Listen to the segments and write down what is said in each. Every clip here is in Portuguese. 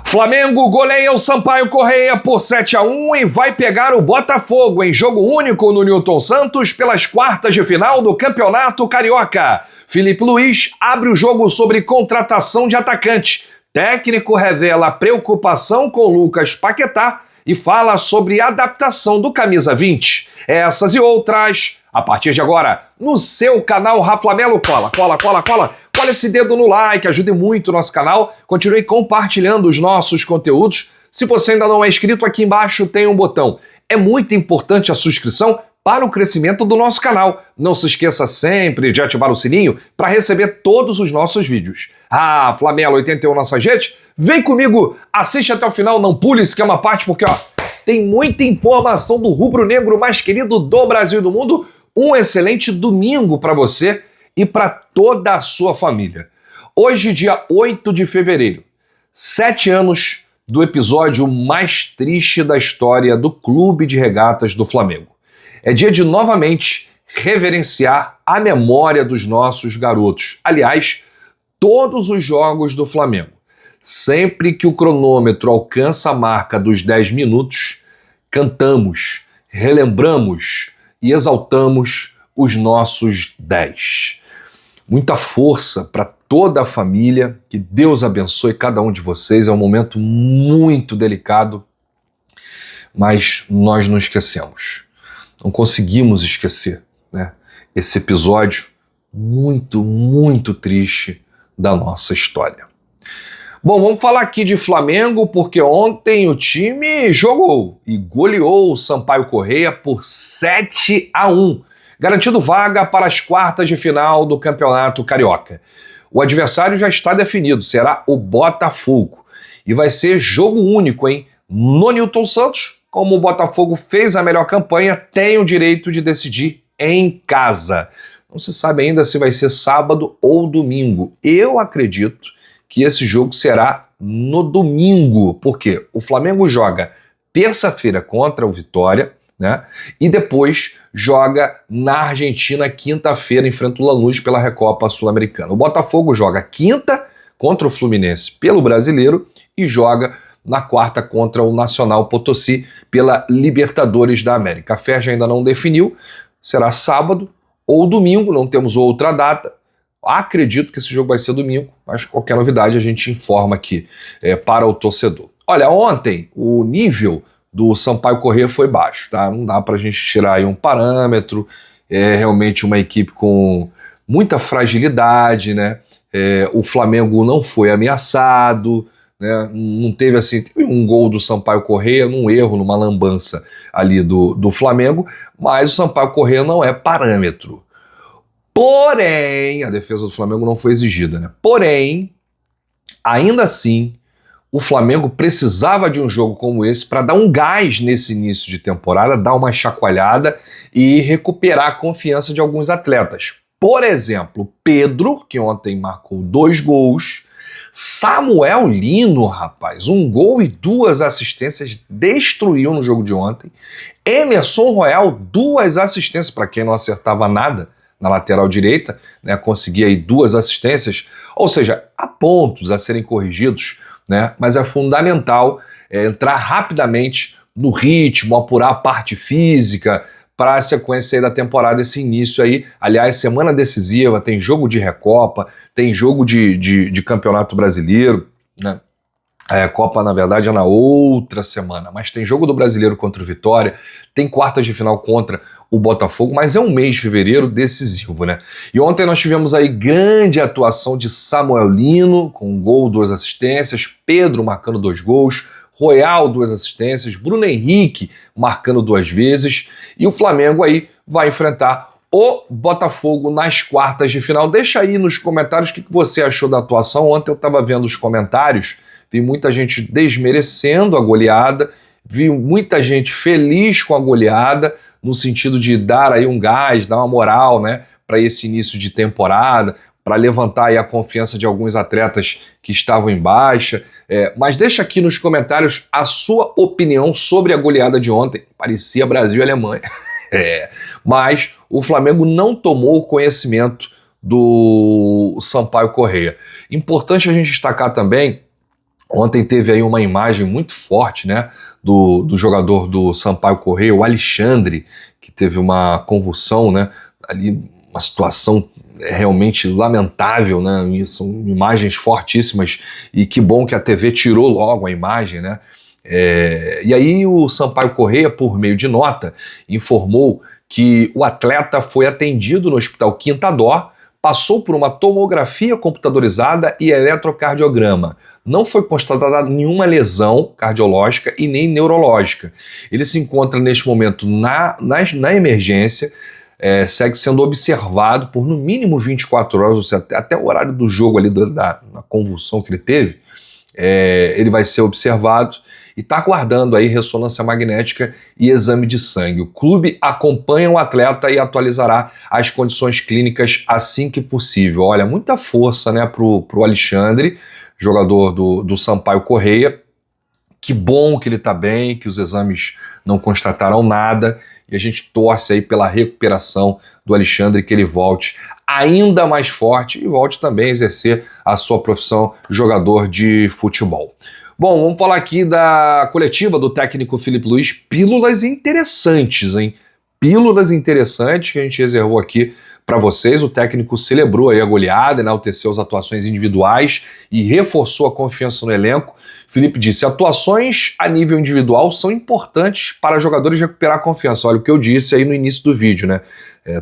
Flamengo goleia o Sampaio Corrêa por 7-1 e vai pegar o Botafogo em jogo único no Newton Santos pelas quartas de final do Campeonato Carioca. Felipe Luiz abre o jogo sobre contratação de atacante. Técnico revela preocupação com Lucas Paquetá e fala sobre adaptação do camisa 20. Essas e outras, a partir de agora, no seu canal Raflamelo. Cola esse dedo no like, ajude muito o nosso canal. Continue compartilhando os nossos conteúdos. Se você ainda não é inscrito, aqui embaixo tem um botão. É muito importante a sua inscrição para o crescimento do nosso canal. Não se esqueça sempre de ativar o sininho para receber todos os nossos vídeos. Flamelo 81 nossa gente, vem comigo, assiste até o final, não pule esse que é uma parte, porque tem muita informação do rubro-negro mais querido do Brasil e do mundo. Um excelente domingo para você e para toda a sua família. Hoje, dia 8 de fevereiro, 7 anos do episódio mais triste da história do Clube de Regatas do Flamengo. É dia de novamente reverenciar a memória dos nossos garotos. Aliás, todos os jogos do Flamengo, sempre que o cronômetro alcança a marca dos 10 minutos, cantamos, relembramos e exaltamos os nossos 10. Muita força para toda a família, que Deus abençoe cada um de vocês. É um momento muito delicado, mas nós não esquecemos. Não conseguimos esquecer, né, esse episódio muito, muito triste da nossa história. Bom, vamos falar aqui de Flamengo, porque ontem o time jogou e goleou o Sampaio Corrêa por 7-1. Garantindo vaga para as quartas de final do Campeonato Carioca. O adversário já está definido, será o Botafogo. E vai ser jogo único, hein? No Newton Santos, como o Botafogo fez a melhor campanha, tem o direito de decidir em casa. Não se sabe ainda se vai ser sábado ou domingo. Eu acredito que esse jogo será no domingo, porque o Flamengo joga terça-feira contra o Vitória, né? E depois joga na Argentina quinta-feira, enfrenta o Lanús pela Recopa Sul-Americana. O Botafogo joga quinta contra o Fluminense pelo Brasileiro e joga na quarta contra o Nacional Potosí pela Libertadores da América. A Ferja ainda não definiu, será sábado ou domingo, não temos outra data. Acredito que esse jogo vai ser domingo, mas qualquer novidade a gente informa aqui para o torcedor. Olha, ontem o nível do Sampaio Corrêa foi baixo, tá? Não dá pra gente tirar aí um parâmetro, é realmente uma equipe com muita fragilidade, né? O Flamengo não foi ameaçado, né? Não teve assim, teve um gol do Sampaio Corrêa, num erro, numa lambança ali do Flamengo, mas o Sampaio Corrêa não é parâmetro. Porém, a defesa do Flamengo não foi exigida, né? Porém, ainda assim, o Flamengo precisava de um jogo como esse para dar um gás nesse início de temporada, dar uma chacoalhada e recuperar a confiança de alguns atletas. Por exemplo, Pedro, que ontem marcou 2 gols, Samuel Lino, rapaz, 1 gol e 2 assistências, destruiu no jogo de ontem. Emerson Royal, 2 assistências, para quem não acertava nada na lateral direita, né, conseguia aí 2 assistências, ou seja, há pontos a serem corrigidos, né? Mas é fundamental entrar rapidamente no ritmo, apurar a parte física para a sequência aí da temporada, esse início aí. Aliás, semana decisiva, tem jogo de Recopa, tem jogo de Campeonato Brasileiro, né? A Recopa, na verdade, é na outra semana, mas tem jogo do Brasileiro contra o Vitória, tem quartas de final contra o Botafogo, mas é um mês de fevereiro decisivo, né? E ontem nós tivemos aí grande atuação de Samuel Lino, com 1 gol, 2 assistências, Pedro marcando 2 gols, Royal 2 assistências, Bruno Henrique marcando 2 vezes, e o Flamengo aí vai enfrentar o Botafogo nas quartas de final. Deixa aí nos comentários o que você achou da atuação. Ontem eu estava vendo os comentários, vi muita gente desmerecendo a goleada, vi muita gente feliz com a goleada, no sentido de dar aí um gás, dar uma moral, né, para esse início de temporada, para levantar aí a confiança de alguns atletas que estavam em baixa. Mas deixa aqui nos comentários a sua opinião sobre a goleada de ontem. Parecia Brasil e Alemanha. Mas o Flamengo não tomou conhecimento do Sampaio Corrêa. Importante a gente destacar também Ontem teve aí uma imagem muito forte, né, do jogador do Sampaio Corrêa, o Alexandre, que teve uma convulsão, né, ali uma situação realmente lamentável, né, são imagens fortíssimas, e que bom que a TV tirou logo a imagem, né. E aí o Sampaio Corrêa, por meio de nota, informou que o atleta foi atendido no Hospital Quinta Dó, passou por uma tomografia computadorizada e eletrocardiograma. Não foi constatada nenhuma lesão cardiológica e nem neurológica. Ele se encontra neste momento na emergência, segue sendo observado por no mínimo 24 horas, ou seja, até o horário do jogo ali da convulsão que ele teve, ele vai ser observado e está aguardando aí ressonância magnética e exame de sangue. O clube acompanha o atleta e atualizará as condições clínicas assim que possível. Olha, muita força, né, pro Alexandre, jogador do Sampaio Corrêa. Que bom que ele está bem, que os exames não constataram nada, e a gente torce aí pela recuperação do Alexandre, que ele volte ainda mais forte e volte também a exercer a sua profissão jogador de futebol. Bom, vamos falar aqui da coletiva do técnico Filipe Luís. Pílulas interessantes, hein? Pílulas interessantes que a gente reservou aqui para vocês. O técnico celebrou aí a goleada, enalteceu as atuações individuais e reforçou a confiança no elenco. Filipe disse: atuações a nível individual são importantes para jogadores recuperar a confiança. Olha o que eu disse aí no início do vídeo, né?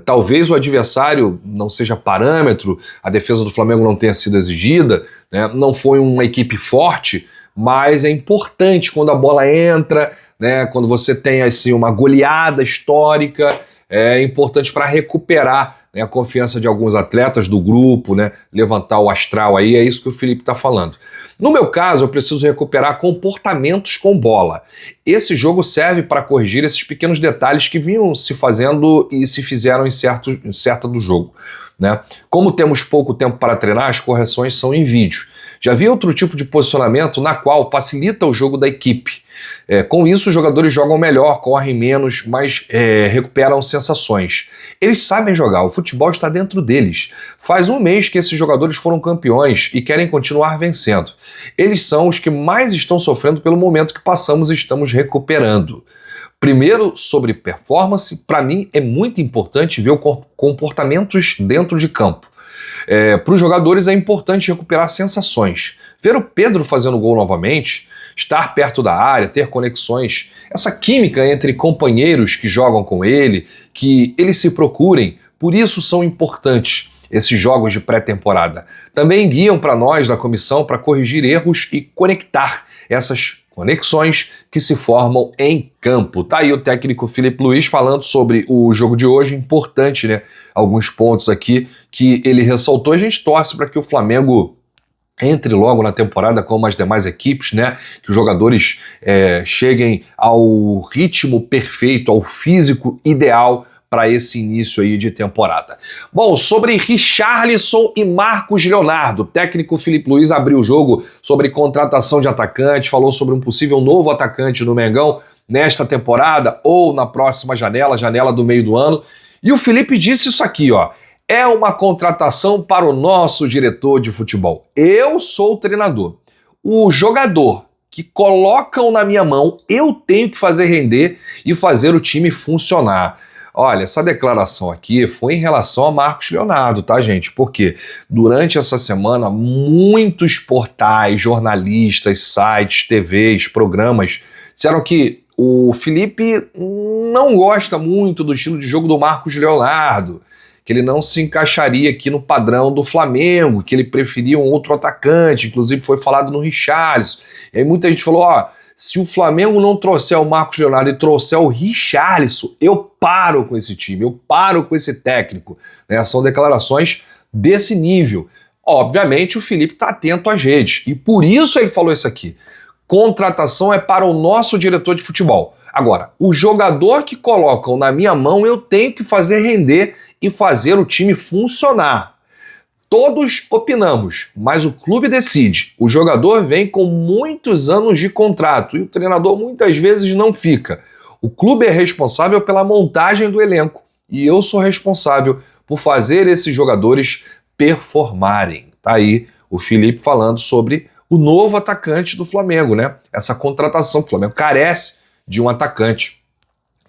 Talvez o adversário não seja parâmetro, a defesa do Flamengo não tenha sido exigida, né? Não foi uma equipe forte, mas é importante quando a bola entra, né? Quando você tem assim uma goleada histórica, é importante para recuperar, né, a confiança de alguns atletas do grupo, né? Levantar o astral aí, é isso que o Filipe está falando. No meu caso, eu preciso recuperar comportamentos com bola. Esse jogo serve para corrigir esses pequenos detalhes que vinham se fazendo e se fizeram em certa do jogo, né? Como temos pouco tempo para treinar, as correções são em vídeo. Já vi outro tipo de posicionamento na qual facilita o jogo da equipe. Com isso, os jogadores jogam melhor, correm menos, mas recuperam sensações. Eles sabem jogar, o futebol está dentro deles. Faz um mês que esses jogadores foram campeões e querem continuar vencendo. Eles são os que mais estão sofrendo pelo momento que passamos e estamos recuperando. Primeiro, sobre performance, para mim é muito importante ver comportamentos dentro de campo. Para os jogadores é importante recuperar sensações. Ver o Pedro fazendo gol novamente, estar perto da área, ter conexões, essa química entre companheiros que jogam com ele, que eles se procurem, por isso são importantes esses jogos de pré-temporada. Também guiam para nós da comissão para corrigir erros e conectar essas conexões que se formam em campo. Tá aí o técnico Filipe Luís falando sobre o jogo de hoje, importante, né? Alguns pontos aqui que ele ressaltou. A gente torce para que o Flamengo entre logo na temporada como as demais equipes, né? Que os jogadores cheguem ao ritmo perfeito, ao físico ideal para esse início aí de temporada. Bom, sobre Richarlison e Marcos Leonardo, o técnico Filipe Luís abriu o jogo sobre contratação de atacante, falou sobre um possível novo atacante no Mengão nesta temporada ou na próxima janela do meio do ano. E o Filipe disse isso aqui, ó: é uma contratação para o nosso diretor de futebol. Eu sou o treinador. O jogador que colocam na minha mão, eu tenho que fazer render e fazer o time funcionar. Olha, essa declaração aqui foi em relação a Marcos Leonardo, tá, gente? Porque durante essa semana, muitos portais, jornalistas, sites, TVs, programas disseram que o Filipe não gosta muito do estilo de jogo do Marcos Leonardo, que ele não se encaixaria aqui no padrão do Flamengo, que ele preferia um outro atacante, inclusive foi falado no Richarlison. E aí muita gente falou, ó, se o Flamengo não trouxer o Marcos Leonardo e trouxer o Richarlison, eu paro com esse time, eu paro com esse técnico. Né? São declarações desse nível. Obviamente o Filipe está atento às redes, e por isso ele falou isso aqui. Contratação é para o nosso diretor de futebol. Agora, o jogador que colocam na minha mão, eu tenho que fazer render e fazer o time funcionar. Todos opinamos, mas o clube decide. O jogador vem com muitos anos de contrato e o treinador muitas vezes não fica. O clube é responsável pela montagem do elenco e eu sou responsável por fazer esses jogadores performarem. Tá aí o Filipe falando sobre o novo atacante do Flamengo, né? Essa contratação, que o Flamengo carece de um atacante.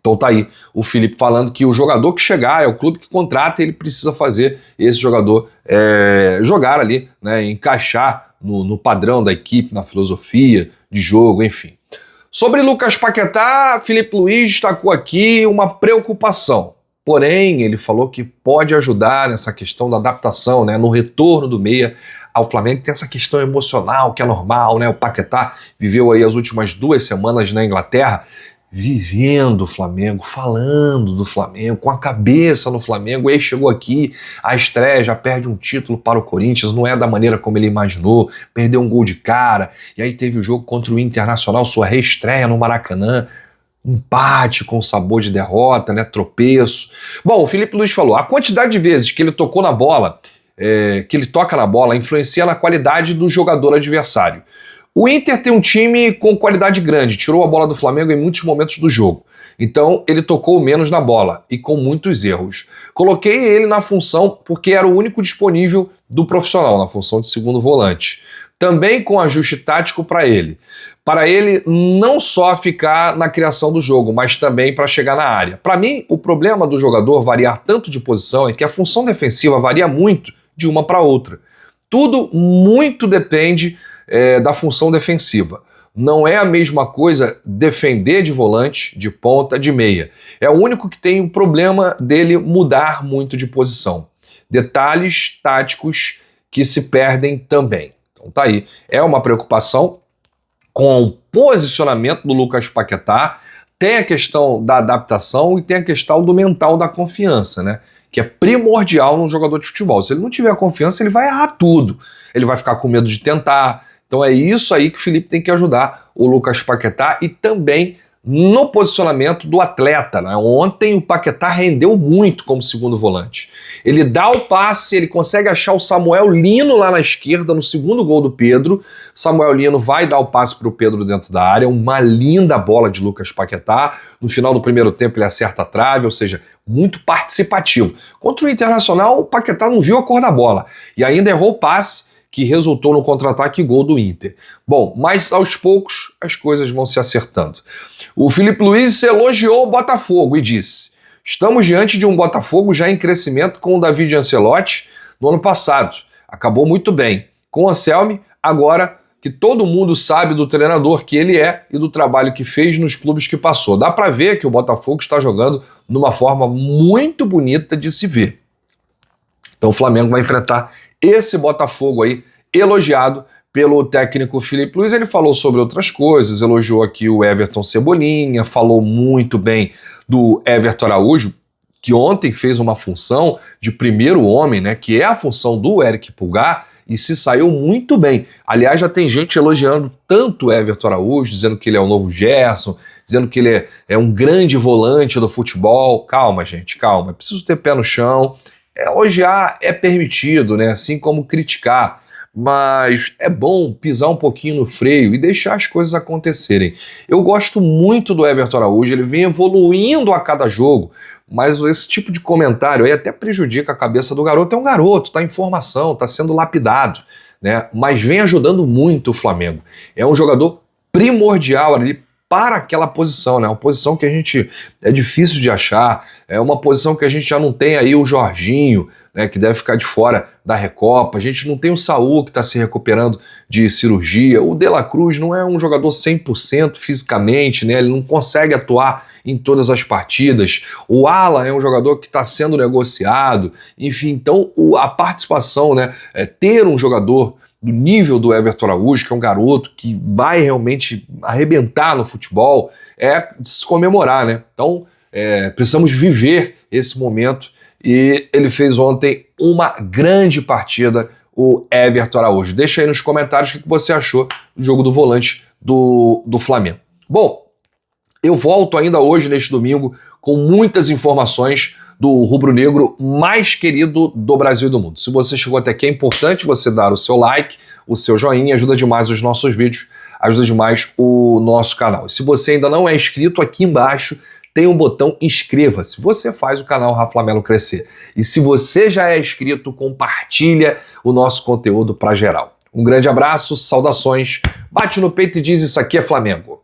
Então tá aí o Felipe falando que o jogador que chegar, é o clube que contrata, ele precisa fazer esse jogador jogar ali, né, encaixar no padrão da equipe, na filosofia de jogo, enfim. Sobre Lucas Paquetá, Filipe Luís destacou aqui uma preocupação. Porém, ele falou que pode ajudar nessa questão da adaptação, né, no retorno do meia ao Flamengo. Tem essa questão emocional que é normal, né? O Paquetá viveu aí as últimas 2 semanas na Inglaterra, vivendo o Flamengo, falando do Flamengo, com a cabeça no Flamengo, e aí chegou aqui, a estreia, já perde um título para o Corinthians, não é da maneira como ele imaginou, perdeu um gol de cara, e aí teve o jogo contra o Internacional, sua reestreia no Maracanã, empate com sabor de derrota, né, tropeço. Bom, o Filipe Luís falou, a quantidade de vezes que ele tocou na bola, que ele toca na bola, influencia na qualidade do jogador adversário. O Inter tem um time com qualidade grande, tirou a bola do Flamengo em muitos momentos do jogo. Então ele tocou menos na bola e com muitos erros. Coloquei ele na função porque era o único disponível do profissional, na função de segundo volante. Também com ajuste tático para ele. Para ele não só ficar na criação do jogo, mas também para chegar na área. Para mim, o problema do jogador variar tanto de posição é que a função defensiva varia muito de uma para outra. Tudo muito depende da função defensiva. Não é a mesma coisa defender de volante, de ponta, de meia. É o único que tem o problema dele mudar muito de posição. Detalhes táticos que se perdem também. Então tá aí. É uma preocupação com o posicionamento do Lucas Paquetá. Tem a questão da adaptação e tem a questão do mental da confiança, né? Que é primordial num jogador de futebol. Se ele não tiver confiança, ele vai errar tudo. Ele vai ficar com medo de tentar. Então é isso aí que o Felipe tem que ajudar o Lucas Paquetá e também no posicionamento do atleta, né? Ontem o Paquetá rendeu muito como segundo volante. Ele dá o passe, ele consegue achar o Samuel Lino lá na esquerda no segundo gol do Pedro. Samuel Lino vai dar o passe para o Pedro dentro da área, uma linda bola de Lucas Paquetá. No final do primeiro tempo ele acerta a trave, ou seja, muito participativo. Contra o Internacional, o Paquetá não viu a cor da bola e ainda errou o passe, que resultou no contra-ataque e gol do Inter. Bom, mas aos poucos as coisas vão se acertando. O Filipe Luís elogiou o Botafogo e disse: estamos diante de um Botafogo já em crescimento com o David Ancelotti no ano passado. Acabou muito bem. Com o Anselmi, agora que todo mundo sabe do treinador que ele é e do trabalho que fez nos clubes que passou. Dá para ver que o Botafogo está jogando numa forma muito bonita de se ver. Então o Flamengo vai enfrentar esse Botafogo aí, elogiado pelo técnico Filipe Luís. Ele falou sobre outras coisas, elogiou aqui o Everton Cebolinha, falou muito bem do Everton Araújo, que ontem fez uma função de primeiro homem, né, que é a função do Eric Pulgar, e se saiu muito bem. Aliás, já tem gente elogiando tanto o Everton Araújo, dizendo que ele é o novo Gerson, dizendo que ele é um grande volante do futebol. Calma, gente, calma. É preciso ter pé no chão. Elogiar é permitido, né? Assim como criticar, mas é bom pisar um pouquinho no freio e deixar as coisas acontecerem. Eu gosto muito do Everton Araújo, ele vem evoluindo a cada jogo, mas esse tipo de comentário aí até prejudica a cabeça do garoto. É um garoto, tá em formação, tá sendo lapidado, né? Mas vem ajudando muito o Flamengo. É um jogador primordial ali para aquela posição, né? Uma posição que a gente é difícil de achar, é uma posição que a gente já não tem aí o Jorginho, né, que deve ficar de fora da Recopa, a gente não tem o Saúl que está se recuperando de cirurgia, o De La Cruz não é um jogador 100% fisicamente, né? Ele não consegue atuar em todas as partidas, o Alan é um jogador que está sendo negociado, enfim, então a participação, né, ter um jogador do nível do Everton Araújo, que é um garoto que vai realmente arrebentar no futebol, é de se comemorar, né? Então, precisamos viver esse momento e ele fez ontem uma grande partida, o Everton Araújo. Deixa aí nos comentários o que você achou do jogo do volante do Flamengo. Bom, eu volto ainda hoje, neste domingo, com muitas informações do rubro-negro mais querido do Brasil e do mundo. Se você chegou até aqui, é importante você dar o seu like, o seu joinha, ajuda demais os nossos vídeos, ajuda demais o nosso canal. E se você ainda não é inscrito, aqui embaixo tem um botão inscreva-se. Você faz o canal Rafa Melo crescer. E se você já é inscrito, compartilha o nosso conteúdo para geral. Um grande abraço, saudações, bate no peito e diz: isso aqui é Flamengo.